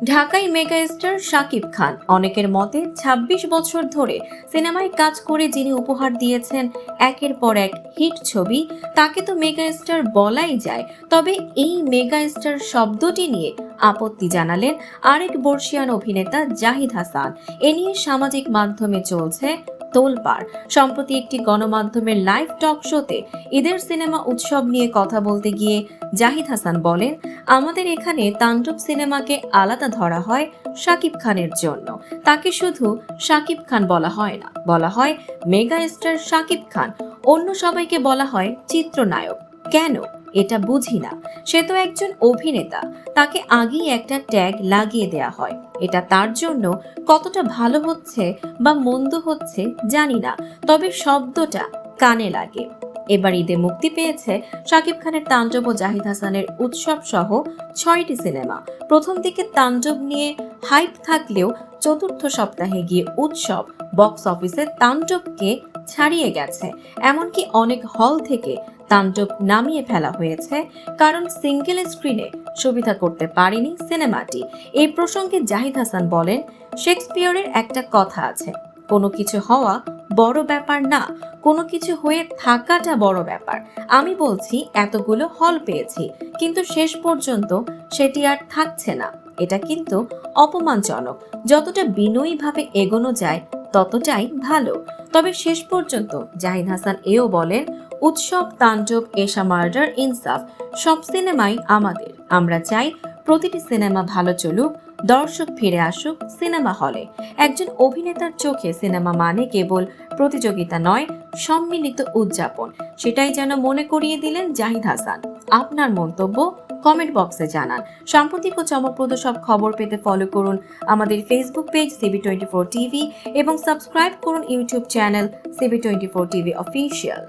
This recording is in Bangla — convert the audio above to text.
ঢাকায় মেগা স্টার শাকিব খান অনেকের মতে ২৬ বছর ধরে সিনেমায় কাজ করে যিনি উপহার দিয়েছেন একের পর এক হিট ছবি, তাকে তো মেগা স্টার বলাই যায়। তবে এই মেগা স্টার শব্দটি নিয়ে আপত্তি জানালেন আরেক বর্ষিয়ান অভিনেতা জাহিদ হাসান। এ নিয়ে সামাজিক মাধ্যমে চলছে তোলপাড়। সম্প্রতি একটি গণমাধ্যমের লাইভ টক শোতে ঈদের সিনেমা উৎসব নিয়ে কথা বলতে গিয়ে জাহিদ হাসান বলেন, আমাদের এখানে তাণ্ডব সিনেমাকে আলাদা ধরা হয় শাকিব খানের জন্য। তাকে শুধু শাকিব খান বলা হয় না, বলা হয় মেগা স্টার শাকিব খান। অন্য সবাইকে বলা হয় চিত্রনায়ক। কেন? এটা বুঝি না। সে তো একজন অভিনেতা, তাকে আগেই একটা ট্যাগ লাগিয়ে দেয়া হয়। এটা তার জন্য কতটা ভালো হচ্ছে বা মন্দ হচ্ছে জানি না, তবে শব্দটা কানে লাগে। এবার ঈদে মুক্তি পেয়েছে শাকিব খানের তাণ্ডব ও জাহিদ হাসানের উৎসব সহ ৬টি সিনেমা। প্রথম দিকে তাণ্ডব নিয়ে হাইপ থাকলেও চতুর্থ সপ্তাহে গিয়ে উৎসব বক্স অফিসে তাণ্ডবকে ছাড়িয়ে গেছে। এমনকি অনেক হল থেকে তাণ্ডব নামিয়ে ফেলা হয়েছে, কারণ সিঙ্গেল স্ক্রিনে সুবিধা করতে পারেনি সিনেমাটি। এই প্রসঙ্গে জাহিদ হাসান বলেন, শেক্সপিয়রের একটা কথা আছে, কোনো কিছু হওয়া বড় ব্যাপার না, কোনো কিছু হয়ে থাকাটা বড় ব্যাপার। আমি বলছি এতগুলো হল পেয়েছি, কিন্তু শেষ পর্যন্ত সেটি আর থাকছে না। এটা কিন্তু অপমানজনক। যতটা বিনয়ীভাবে এগোনো যায় ততটাই ভালো। তবে শেষ পর্যন্ত জাহিদ হাসান এও বলেন, উৎসব, তাণ্ডব, এশা মার্ডার, ইনসাফ সব সিনেমাই আমাদের। আমরা চাই প্রতিটি সিনেমা ভালো চলুক, দর্শক ফিরে আসুক সিনেমা হলে। একজন অভিনেতার চোখে সিনেমা মানে কেবল প্রতিযোগিতা নয়, সম্মিলিত উদযাপন। সেটাই যেন মনে করিয়ে দিলেন জাহিদ হাসান। আপনার মন্তব্য কমেন্ট বক্সে জানান। সাম্প্রতিক ও চমকপ্রদ সব খবর পেতে ফলো করুন আমাদের ফেসবুক পেজ CB24 টিভি এবং সাবস্ক্রাইব করুন YouTube channel CB24 TV official.